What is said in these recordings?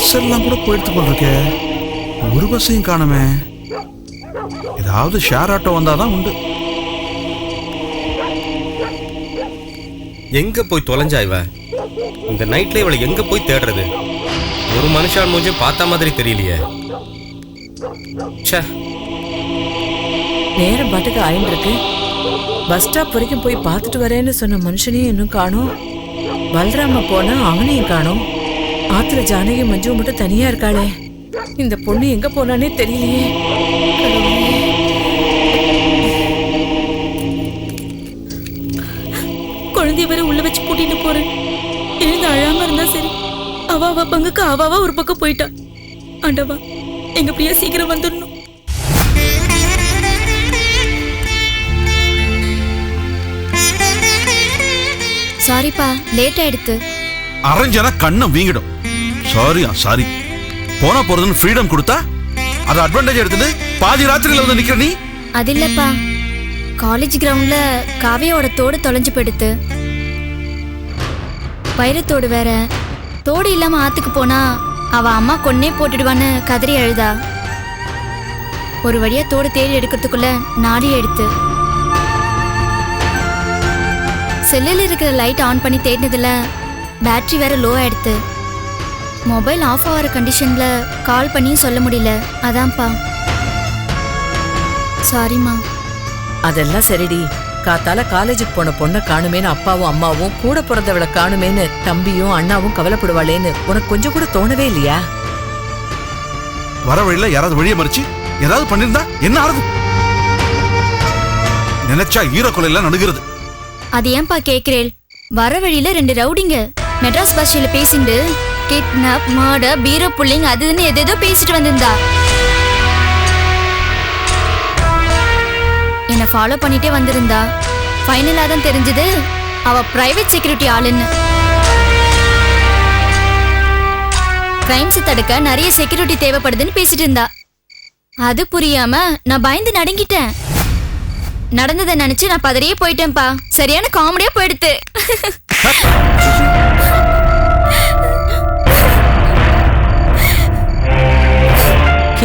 Bus எல்லாம் கூட போயிட்டு போட்டிருக்கே, ஒரு பஸ்ஸையும் காணுமே. ஏதாவது ஷேர் ஆட்டோ வந்தாதான் உண்டு. எங்க போய் தொலைஞ்சா இவ? இந்த நைட்ல இவளை எங்க போய் தேடுறது? ஒரு மனுஷான் மூஞ்சும் பார்த்த மாதிரி தெரியலையே. நேரம் பாட்டுக்கு ஆயின்னு இருக்கு. பஸ் ஸ்டாப் வரைக்கும் போய் பார்த்துட்டு வரேன்னு சொன்ன மனுஷனையும் இன்னும் காணோம். பல்ராம போனா அவனையும் காணோம். ஆத்துல ஜானகி மஞ்சு மட்டும் தனியா இருக்காளே. இந்த பொண்ணு எங்க போனானே தெரியலையே. குழந்தைய வரை உள்ள வச்சு கூட்டிட்டு போறேன். எழுந்து அழாம இருந்தா சரி. அவ பங்குக்கு அவாவா ஒரு பக்கம் போயிட்டா. ஆண்டவா, எங்க பிரியா சீக்கிரம் வந்துடணும். சாரிப்பா, லேட் ஆயிடுத்து. அரைஞ்சனா கண்ணம் வீங்கிடும். சாரி. போனா போறதுன்னு ஃப்ரீடம் கொடுத்தா அது அட்வான்டேஜ் எடுத்துட்டு பாதி ராத்திரியில வந்து நிக்கிற நீ. அது இல்லப்பா, காலேஜ் கிரவுண்ட்ல காவியோட தோடு தொலைஞ்சு போயிடுத்து. வைரத்தோடு வேற. தோடு இல்லாம ஆத்துக்கு போனா அவ அம்மா கொன்னே போட்டுடுவான்னு கதறி அழுதா. ஒரு வழியா தோடு தேடி எடுக்கிறதுக்குள்ள நாடி எடுத்து. செல்லில் இருக்கிற லைட் ஆன் பண்ணி தேடினதுல பேட்டரி வேற லோ ஆயிடுத்து. மொபைல் ஆஃப் ஆகிற கண்டிஷன்ல கால் பண்ணியும் சொல்ல முடியல. அதான்ப்பா. சாரிம்மா. அதெல்லாம் சரிடி. காத்தால காலேஜுக்கு போன பொண்ணை காணுமேன்னு அப்பாவும் அம்மாவும் கூட பிறந்தவளை காணுமேன்னு தம்பியும் அண்ணாவும் கவலைப்படுவாளேன்னு உனக்கு கொஞ்சம் கூட தோணவே இல்லையா? வர வழியில யாராவது வழியை மறிச்சு ஏதாவது பண்ணிருந்தா என்ன ஆறுது? நினைச்சா ஈரக்கொலையெல்லாம் நடுகிறது. அது ஏன்பா கேக்குறேன்? வர வழியில 2 ரவுடிங்க மெட்ராஸ் பாஷையில பேசிண்டு கிட்னாப், மர்டர், பீரோ புல்லிங் அதுன்னு எதேதோ பேசிட்டு வந்திருந்தா. என்ன ஃபாலோ பண்ணிட்டே வந்திருந்தா. ஃபைனலா தான் தெரிஞ்சது அவ பிரைவேட் செக்யூரிட்டி ஆளுன்னு. கிரைம்ஸ் தடுக்க நிறைய செக்யூரிட்டி தேவைப்படுதுன்னு பேசிட்டு இருந்தா. அது புரியாம நான் பயந்து நடுங்கிட்டேன். நடந்ததை நினைச்சு நான் பதறியே போயிட்டேன்ப்பா. சரியான காமெடியா போயிடுத்து.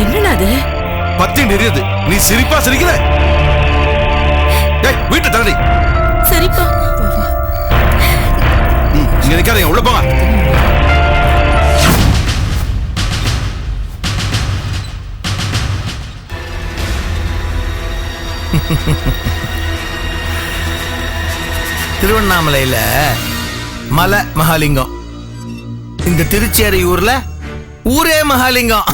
என்னடா அது? பத்தி நெறியது. நீ சிரிப்பா சிரிக்கிற? வீட்டை தரடி. சரிப்பா. இங்க நிக்காதீங்க, உள்ள போங்க. திருவண்ணாமலையில மலை மகாலிங்கம், இந்த திருச்சேரி ஊர்ல ஊரே மகாலிங்கம்.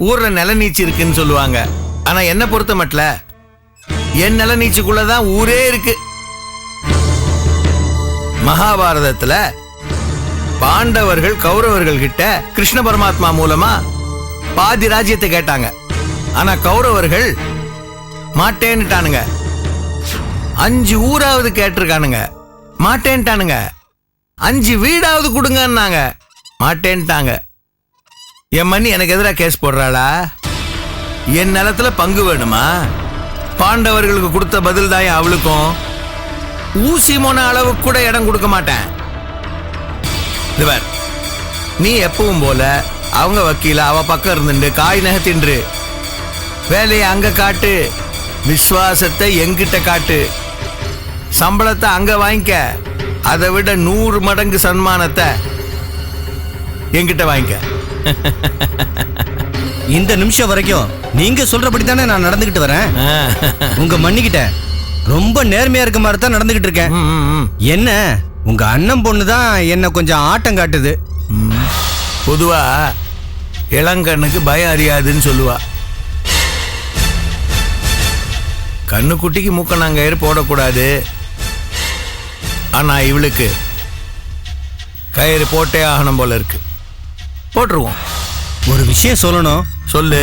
ஊர்ல நிலநீச்சு இருக்குன்னு சொல்லுவாங்க. ஆனா என்ன பொறுத்த மட்டும் என் நிலநீச்சுக்குள்ளதான் ஊரே இருக்கு. மகாபாரதத்துல பாண்டவர்கள் கௌரவர்கள் கிட்ட கிருஷ்ண பரமாத்மா மூலமா பாதி ராஜ்யத்தை கேட்டாங்க. ஆனா கௌரவர்கள் மாட்டேன்னுட்டானுங்க. 5 ஊராவது கேட்டிருக்கானுங்க, மாட்டேன்ட்டானுங்க. 5 வீடாவது கொடுங்கன்னாங்க, மாட்டேன்ட்டாங்க. என் மண்ணி எனக்கு எதிராக கேஸ் போடுறாளா? என் நிலத்துல பங்கு வேணுமா? பாண்டவர்களுக்கு கொடுத்த பதில் தான் அவளுக்கும். ஊசி மோன அளவுக்கு கூட இடம் கொடுக்க மாட்டேன். நீ எப்பவும் போல அவங்க வக்கீல அவ பக்கம் இருந்துட்டு காய் நகத்தின்று வேலையை அங்க காட்டு, விசுவாசத்தை எங்கிட்ட காட்டு, சம்பளத்தை அங்க வாங்கிக்க. அதை விட 100 மடங்கு சன்மானத்தை என்கிட்ட வாங்கிக்க. இந்த நிமிஷம் வரைக்கும் நீங்க சொல்றபடி தானே நான் நடந்துகிட்டு வரேன். உங்க மண்ணிக்கிட்ட ரொம்ப நேர்மையா இருக்க மாதிரி தான் நடந்துகிட்டு இருக்கேன். என்ன உங்க அண்ணன் பொண்ணு தான் என்ன கொஞ்சம் ஆட்டம் காட்டுது. பொதுவா இளங்கண்ணுக்கு பயம் அறியாதுன்னு சொல்லுவா. கண்ணுக்குட்டிக்கு மூக்கணாங்கயிறு போடக்கூடாது. ஆனா இவளுக்கு கயிறு போட்டே ஆகணும் போல இருக்கு. போட்டுருவோம். ஒரு விஷயம் சொல்லணும். சொல்லு.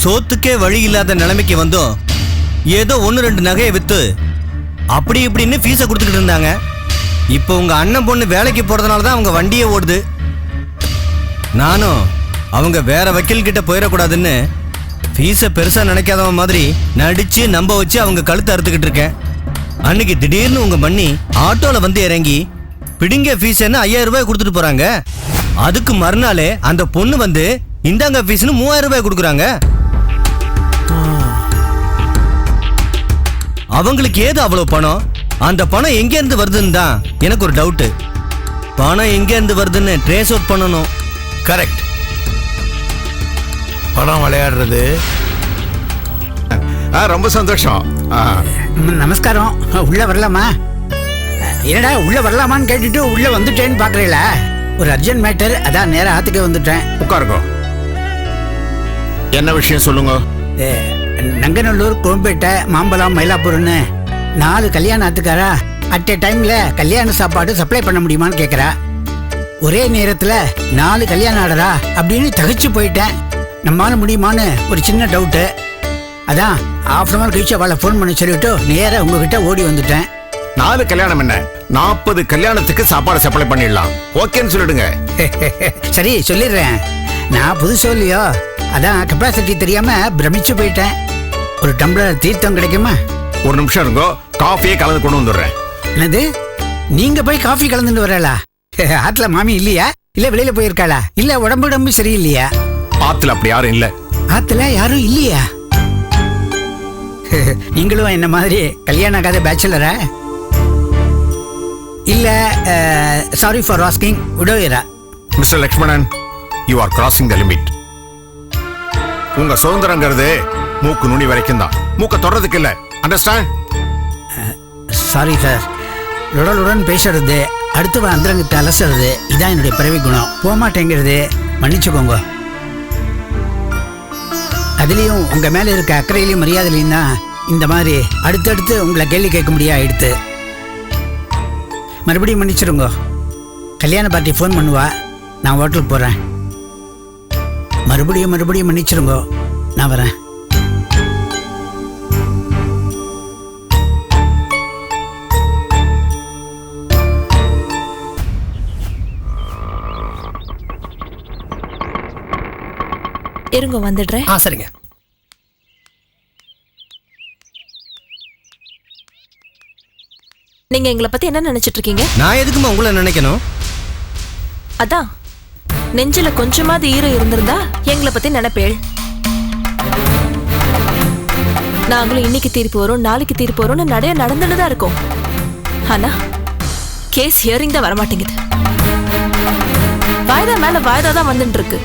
சோத்துக்கே வழி இல்லாத நிலைமைக்கு வந்தோம். ஏதோ 1-2 நகையை வித்து அப்படி இப்படின்னு ஃபீஸை கொடுத்துக்கிட்டு இருந்தாங்க. இப்போ உங்க அண்ணன் பொண்ணு வேலைக்கு போறதுனால தான் அவங்க வண்டியே ஓடுது. நானும் அவங்க வேற வக்கீல் கிட்ட போயிடக்கூடாதுன்னு ஃபீஸை பெருசா நினைக்காதவன் மாதிரி நடிச்சு நம்ப வச்சு அவங்க கழுத்தை அறுத்துக்கிட்டு இருக்கேன். அன்னைக்கு திடீர்னு உங்க மண்ணி ஆட்டோல வந்து இறங்கி பிடிங்க ஃபீஸ் 5000 ரூபாய் கொடுத்துட்டு போறாங்க. அதுக்கு மறுநாளே அந்த பொண்ணு வந்து இந்தாங்க ஃபீஸ்னு 3000 ரூபாய் கொடுக்குறாங்க. அவங்களுக்கு ஏது அவ்வளவு பணம்? அந்த பணம் எங்க இருந்து வருதுன்னு தான் எனக்கு ஒரு டவுட். பணம் எங்க இருந்து வருதுன்னு ட்ரேஸ் அவுட் பண்ணணும். கரெக்ட். பணம் விளையாடுறது. ரொம்ப சந்தோஷம். நமஸ்காரம். உள்ள வரலாமா? என்னடா உள்ள வரலாமான்னு கேட்டுட்டு உள்ள வந்துட்டேன்னு பாக்குறீங்களா? ஒரு அர்ஜென்ட் மேட்டர், அதான் நேரா ஆத்துக்கே வந்துட்டேன். உட்காருங்க. என்ன விஷயம் சொல்லுங்க. நங்கநல்லூர், கோம்பேட்டை, மாம்பழம், மயிலாப்பூர்னு 4 கல்யாண ஆத்துக்காரா அட் ஏ டைம்ல கல்யாண சாப்பாடு சப்ளை பண்ண முடியுமான்னு கேக்குறா. ஒரே நேரத்துல 4 கல்யாணம் ஆர்டரா அப்படின்னு தகச்சு போயிட்டேன். நம்மால முடியுமான்னு ஒரு சின்ன டவுட்டு. அதான் ½ hour கழிச்சு அவளை ஃபோன் பண்ணி சொல்லிட்டு நேரா உங்ககிட்ட ஓடி வந்துட்டேன். 4 கல்யாணம் என்ன, 40 கல்யாணத்துக்கு சாப்பாடு சப்ளை பண்ணிடலாம். ஓகேன்னு சொல்லிடுங்க. சரி சொல்லிடுறேன். நான் புதுசு இல்லையோ, அதான் கெப்பாசிட்டி தெரியாம பிரமிச்சு போயிட்டேன். ஒரு டம்ளர் தீர்த்தம் கிடைக்குமா? ஒரு நிமிஷம் இருங்கோ, காஃபியே கலந்து கொண்டு வந்துடுறேன். என்னது, நீங்க போய் காஃபி கலந்துட்டு வரலா? ஆத்துல மாமி இல்லையா? இல்ல வெளியில போயிருக்காளா? இல்ல உடம்பு சரியில்லையா? ஆத்துல அப்படி யாரும் இல்ல. ஆத்துல யாரும் இல்லையா? நீங்களும் என்ன மாதிரி கல்யாணம் ஆகாத பேச்சுலரா? இல்ல சாரி ஃபார் ஆஸ்கிங், விடோயரா? Mister Lakshmanan, you are crossing the limit. உங்க சுதந்திரங்கிறது மூக்கு நுனி வரைக்கும் தான், மூக்க தொடறதுக்கு இல்ல. அண்டர்ஸ்டாண்ட்? Sorry sir. உடனுடன் பேசுறது, அடுத்து அந்தரங்கிட்ட அலசுறது, இதான் என்னுடைய பிறவி குணம். போகமாட்டேங்கிறது, மன்னிச்சுக்கோங்க. அதுலயும் உங்க மேல இருக்க அக்கறையிலையும் மரியாதையிலையும் தான் இந்த மாதிரி அடுத்தடுத்து உங்களை கேள்வி கேட்க முடியா ஆயிடுத்து. மறுபடியும் மன்னிச்சிருங்க. கல்யாண பார்ட்டி ஃபோன் பண்ணுவா, நான் ஹோட்டலுக்கு போறேன். மறுபடியும் மன்னிச்சிருங்க, நான் வரேன். இருங்க, வந்துடுறேன். சரிங்க. நீங்க எங்களை பத்தி என்ன நினைச்சிட்டு இருக்கீங்க? நான் எதுக்குமா உங்களை நினைக்கணும்? அதான் நெஞ்சில கொஞ்சமாவது ஈரம் இருந்திருந்தா எங்களை பத்தி நினைப்பேள். நாங்களும் இன்னைக்கு தீர்ப்பு வரும், நாளைக்கு தீர்ப்பு வரும்னு நிறைய நடந்துன்னு தான் இருக்கோம். ஆனா கேஸ் ஹியரிங் தான் வரமாட்டேங்குது. வாய்தா மேல வாய்தா தான் வந்துட்டு இருக்கு.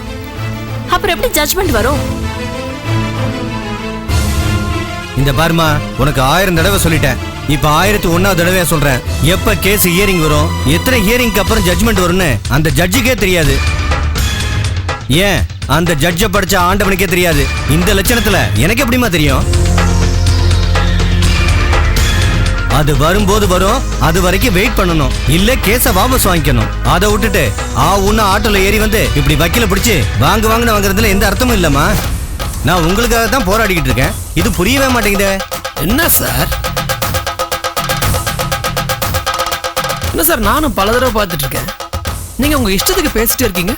அப்புறம் எப்படி ஜட்ஜ்மெண்ட் வரும்? இந்த பாருமா, உனக்கு 1000 தடவை சொல்லிட்டேன். இப்ப 1001வது தடவையா சொல்றேன். எப்ப கேஸ் ஹியரிங் வரும், எத்தனை ஹியரிங்க்கு அப்புறம் ஜட்ஜ்மெண்ட் வரும்னு அந்த ஜட்ஜுக்கே தெரியாது. ஏன் அந்த ஜட்ஜ படிச்ச ஆண்டவனுக்கே தெரியாது. இந்த லட்சணத்துல எனக்கு எப்படிமா தெரியும்? அது வரும்போது வரும், அது வரைக்கும் வெயிட் பண்ணணும். இல்ல கேஸ வாபஸ் வாங்கிக்கணும். அதை விட்டுட்டு ஆட்டோல ஏறி வந்து இப்படி வக்கீல பிடிச்சு வாங்குன்னு வாங்குறதுல எந்த அர்த்தமும் இல்லம்மா. நான் உங்களுக்காக தான் போராடிக்கிட்டு இருக்கேன். இது புரியவே மாட்டேங்குதே. என்ன சார்? என்ன சார், நானும் பல தடவை பார்த்துட்டு இருக்கேன். நீங்க உங்க இஷ்டத்துக்கு பேசிட்டே இருக்கீங்க.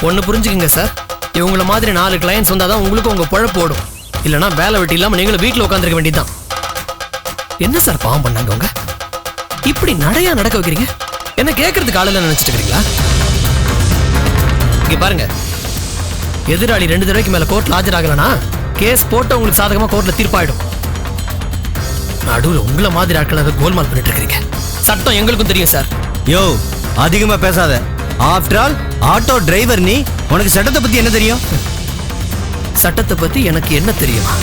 ஒன்னு புரிஞ்சுக்கங்க சார், இவங்கள மாதிரி 4 கிளையன்ஸ் வந்தாதான் உங்களுக்கு உங்க பழப்பு ஓடும். இல்லைன்னா வேலை வெட்டி இல்லாம நீங்களும் வீட்டில் உட்காந்துருக்க வேண்டியதுதான். என்ன சார் பாவம் பண்ணாங்க உங்க? இப்படி நடையா நடக்க வைக்கிறீங்க. என்ன கேட்கறதுக்கு ஆளுல நினைச்சிட்டு இருக்கீங்களா? இங்க பாருங்க, எதிராளி 2 தடவைக்கு மேல கோர்ட்ல ஆஜராகலனா கேஸ் போட்டு உங்களுக்கு சாதகமா கோர்ட்ல தீர்ப்பாயிடும். நடுவில் உங்களை மாதிரி ஆட்கள் கோல்மால் பண்ணிட்டு இருக்கீங்க. சட்டம் எங்களுக்கும் தெரியும் சார். யோ, அதிகமா பேசாத. ஆஃப்டர் ஆல் ஆட்டோ டிரைவர் நீ. உனக்கு சட்டத்தை பத்தி என்ன தெரியும்? சட்டத்தை பத்தி எனக்கு என்ன தெரியுமா?